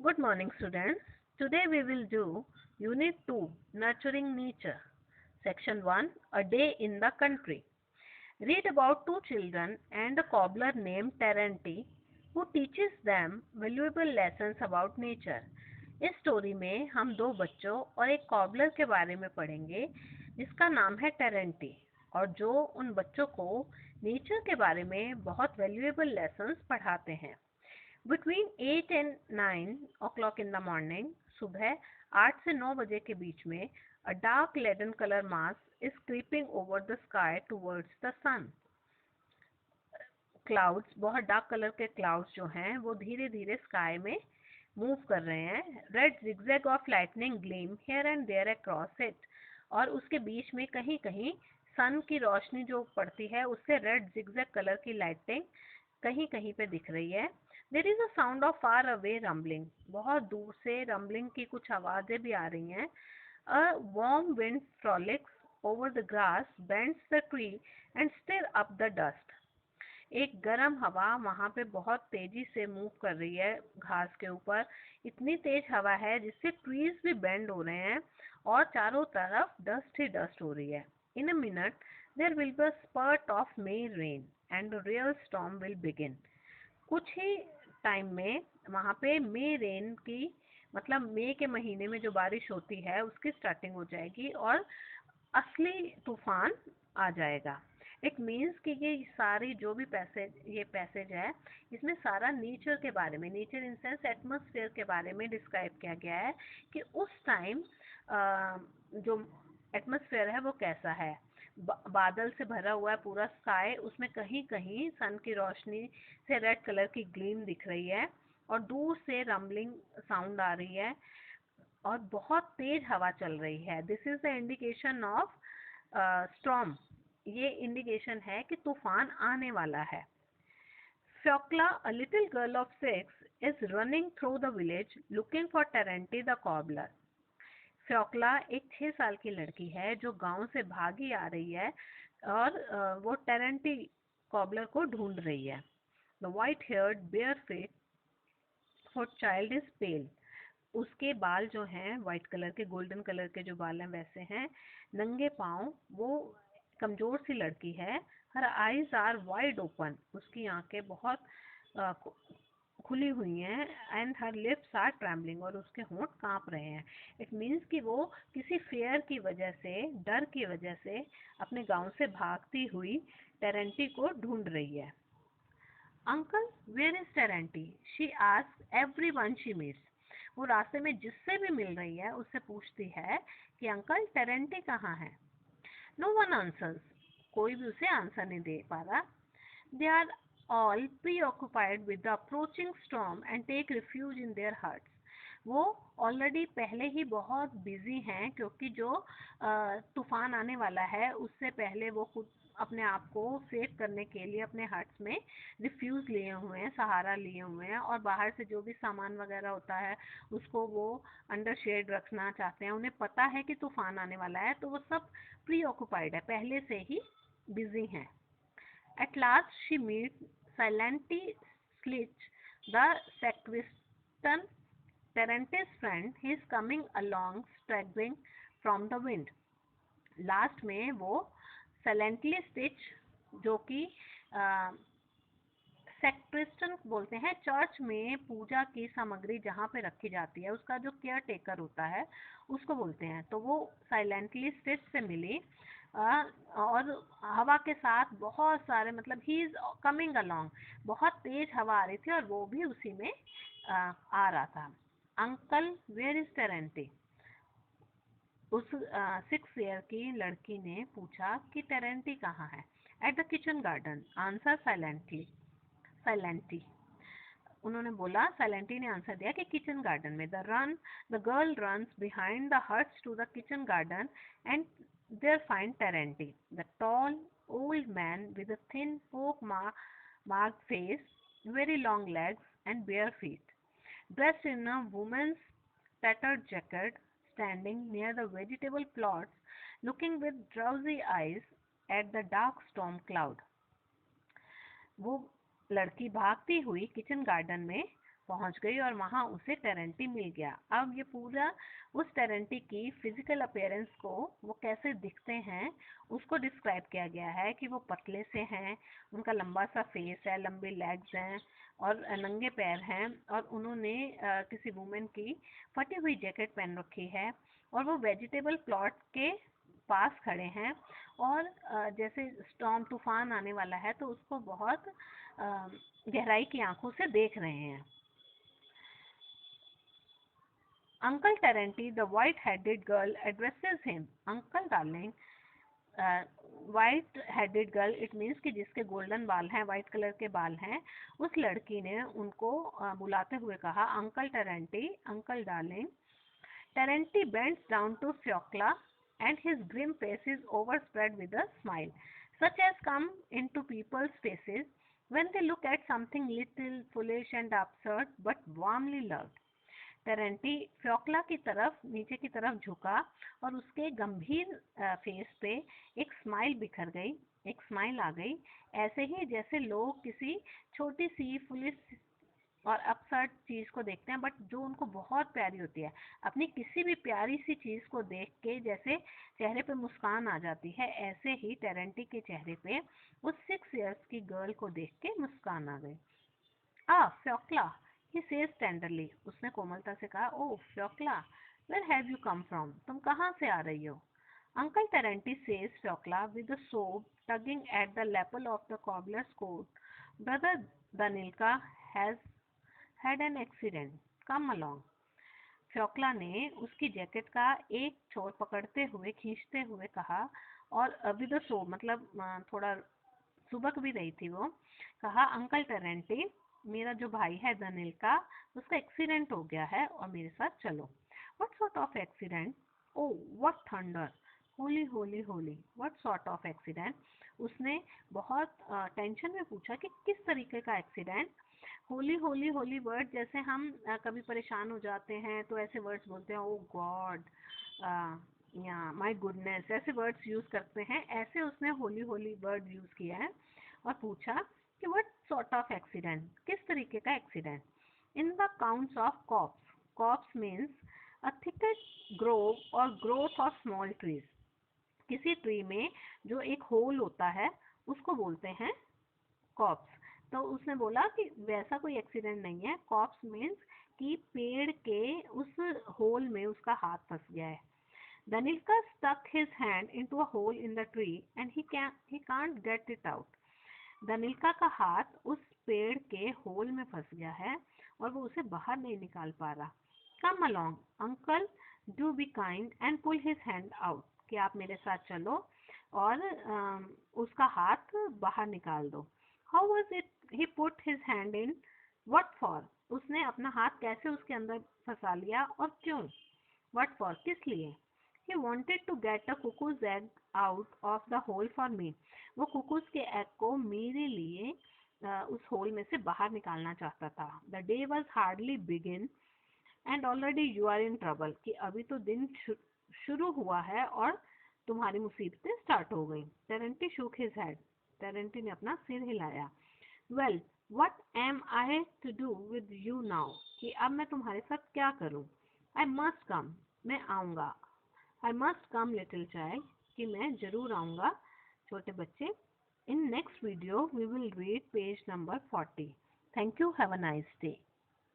Good morning, students. Today we will do Unit 2 Nurturing Nature. Section 1 A Day in the Country. Read about two children and a cobbler named Terenti who teaches them valuable lessons about nature. इस story में हम दो बच्चों और एक cobbler के बारे में पढ़ेंगे जिसका नाम है टेरेंटी और जो उन बच्चों को नेचर के बारे में बहुत वैल्यूएबल लेसन्स पढ़ाते हैं. Between 8 and 9 o'clock in the morning, सुबह 8 से 9 बजे के बीच में, a dark leaden color mass is creeping over the sky towards the sun. Clouds, बहुत डार्क कलर के क्लाउड्स जो हैं वो धीरे धीरे स्काई में मूव कर रहे हैं. Red zigzag of lightning gleam here and there across it. और उसके बीच में कहीं कहीं सन की रोशनी जो पड़ती है उससे रेड zigzag कलर की लाइटिंग कहीं कहीं पे दिख रही है. There is a sound of far away rumbling. बहुत दूर से रंबलिंग की कुछ आवाजें भी आ रही हैं. A warm wind frolics over the grass, bends the tree and stir up the dust. एक गर्म हवा वहाँ पे बहुत तेजी से मूव कर रही है घास के ऊपर. इतनी तेज हवा है जिससे ट्रीज भी बेंड हो रहे हैं और चारों तरफ डस्ट ही डस्ट हो रही है. In a minute, there will be a spurt of May rain and a real storm will begin. कुछ ही टाइम में वहाँ पे मे रेन की मतलब मई के महीने में जो बारिश होती है उसकी स्टार्टिंग हो जाएगी और असली तूफान आ जाएगा. इट मीन्स कि ये सारी जो भी ये पैसेज है इसमें सारा नेचर के बारे में, नेचर इन सेंस एटमॉस्फेयर के बारे में डिस्क्राइब किया गया है कि उस टाइम जो एटमॉस्फेयर है वो कैसा है. बादल से भरा हुआ है पूरा स्काई, उसमें कहीं कहीं सन की रोशनी से रेड कलर की ग्लीम दिख रही है और दूर से रंबलिंग साउंड आ रही है और बहुत तेज हवा चल रही है. This is the indication of storm. ये इंडिकेशन है कि तूफान आने वाला है. Fiocla, a little girl of 6, is running through the village looking for Terenti the cobbler. फ्योक्ला एक 6 साल की लड़की है जो गांव से भागी आ रही है और वो टेरेंटी कॉबलर को ढूंढ रही है. The white haired bare fat for child is pale. उसके बाल जो हैं वाइट कलर के, गोल्डन कलर के जो बाल हैं वैसे हैं. नंगे पाँव, वो कमजोर सी लड़की है. Her eyes are wide open. उसकी आंखें बहुत खुली हुई हैं. And her lips are trembling. और उसके होंठ कांप रहे हैं. इट मीन्स कि वो किसी फेयर की वजह से, डर की वजह से अपने गांव से भागती हुई टेरेंटी को ढूंढ रही है. Uncle, where is Terenty? She asks everyone she meets. वो रास्ते में जिससे भी मिल रही है उससे पूछती है कि अंकल टेरेंटी कहाँ है. No one answers. कोई भी उसे आंसर नहीं दे पा रहा. They are all preoccupied with the approaching storm and take refuge in their huts. वो ऑलरेडी पहले ही बहुत बिजी हैं क्योंकि जो तूफान आने वाला है उससे पहले वो खुद अपने आप को सेव करने के लिए अपने हट्स में रिफ्यूज लिए हुए हैं, सहारा लिए हुए हैं और बाहर से जो भी सामान वगैरह होता है उसको वो अंडर शेड रखना चाहते हैं. उन्हें पता है कि तूफान आने वाला है तो वो सब प्री ऑक्यूपाइड है, पहले से ही बिजी हैं. At last she meets Silenti Slitch, the sacristan, Terente's friend. He is coming along, staggering from the wind. Last में वो Silently Stitch, जो कि सेक्रिस्टन बोलते हैं, चर्च में पूजा की सामग्री जहाँ पे रखी जाती है उसका जो केयर टेकर होता है उसको बोलते हैं. तो वो साइलेंटली स्टिच से मिली और हवा के साथ बहुत सारे, मतलब ही इज कमिंग अलोंग, बहुत तेज हवा आ रही थी और वो भी उसी में आ रहा था. Uncle, where is Terenty? उस 6 ईयर की लड़की ने पूछा कि टेरेंटी कहाँ है. At the kitchen garden. Answer silently. उन्होंने बोला, साइलेंटी ने आंसर दिया कि किचन गार्डन में. The girl runs behind the huts to the kitchen garden and there find Terenty, the tall old man with a thin pock-marked face, very long legs and bare feet, dressed in a woman's tattered jacket, standing near the vegetable plots, looking with drowsy eyes at the dark storm cloud. वो लड़की भागती हुई kitchen garden में पहुंच गई और वहां उसे टेरेंटी मिल गया। अब ये पूरा उस टेरेंटी की फिजिकल अपीयरेंस को, वो कैसे दिखते हैं उसको डिस्क्राइब किया गया है कि वो पतले से हैं, उनका लंबा सा फेस है, लंबे लेग्स हैं और नंगे पैर हैं, और उन्होंने किसी वुमेन की फटी हुई जैकेट पहन रखी है और वो वेजिटेबल प्लॉट के पास खड़े हैं और जैसे स्टॉर्म तूफान आने वाला है तो उसको बहुत गहराई की आंखों से देख रहे हैं। Uncle Terenti, the white-headed girl, addresses him. Uncle darling, white headed girl, it means कि जिसके गोल्डन बाल हैं, वाइट कलर के बाल हैं, उस लड़की ने उनको बुलाते हुए कहा, uncle Terenty, uncle darling. Terenty bends down to Fiocla and his grim face is overspread with a smile, such as come into people's faces when they look at something little foolish and absurd but warmly loved. टेरेंटी फ्योक्ला की तरफ नीचे की तरफ झुका और उसके गंभीर face पे एक स्माइल बिखर गई, एक स्माइल आ गई, ऐसे ही जैसे लोग किसी छोटी सी फुलिश और अपसर्ड चीज को देखते हैं बट जो उनको बहुत प्यारी होती है। अपनी किसी भी प्यारी सी चीज को देख के जैसे चेहरे पे मुस्कान आ जाती है, ऐसे ही टेरेंटी के चेहरे पे उस 6 इयर्स की गर्ल को देख के मुस्कान आ गई। फ्योक्ला, he says tenderly, उसने कोमलता से कहा, ओह फ्योक्ला, where have you come from? तुम कहाँ से आ रही हो? Uncle Terenti says Fiocla with a sob tugging at the lapel of the cobbler's coat. Brother Danilka has had an accident. Come along. फ्योक्ला ने उसकी जैकेट का एक छोर पकड़ते हुए खींचते हुए कहा, और अभी तो सो मतलब थोड़ा सुबक भी रही थी वो, कहा, अंकल टेरेंटी, मेरा जो भाई है दनिल का, उसका एक्सीडेंट हो गया है और मेरे साथ चलो। What sort of accident? Oh what thunder, Holi Holi Holi, what sort of accident? उसने बहुत टेंशन में पूछा कि किस तरीके का एक्सीडेंट। होली होली होली वर्ड, जैसे हम कभी परेशान हो जाते हैं तो ऐसे वर्ड्स बोलते हैं, ओ गॉड या माय गुडनेस, ऐसे वर्ड्स यूज करते हैं, ऐसे उसने होली होली वर्ड यूज किया है और पूछा कि व्हाट सॉर्ट ऑफ एक्सीडेंट, किस तरीके का accident? In the counts of copse, copse means a thicket grove or growth of small trees, किसी ट्री में जो एक होल होता है उसको बोलते हैं कॉप्स। तो उसने बोला कि वैसा कोई एक्सीडेंट नहीं है, कॉप्स मीन्स कि पेड़ के उस होल में उसका हाथ फंस गया है। Danilka stuck his hand into a hole in the tree and he can't get it out. दनिल्का का हाथ उस पेड़ के होल में फंस गया है और वो उसे बाहर नहीं निकाल पा रहा। Come along, uncle, do be kind and pull his hand out. कि आप मेरे साथ चलो और उसका हाथ बाहर निकाल दो। How was it he put his hand in? What for? उसने अपना हाथ कैसे उसके अंदर फंसा लिया और क्यों? What for? किस लिए? He wanted to get a cuckoo's egg out of the hole for me. वो कुकूज के एग को मेरे लिए उस होल में से बाहर निकालना चाहता था। The day was hardly begin and already you are in trouble. कि अभी तो दिन शुरू हुआ है और तुम्हारी मुसीबतें स्टार्ट हो गई। टेरेंटी shook his head. टेरेंटी ने अपना सिर हिलाया। Well, what am I to do with you now? कि अब मैं तुम्हारे साथ क्या करूं? I must come. मैं आऊंगा। I must come little child, कि मैं जरूर आऊंगा छोटे बच्चे। In next video we will read page number 40. Thank you. Have a nice day.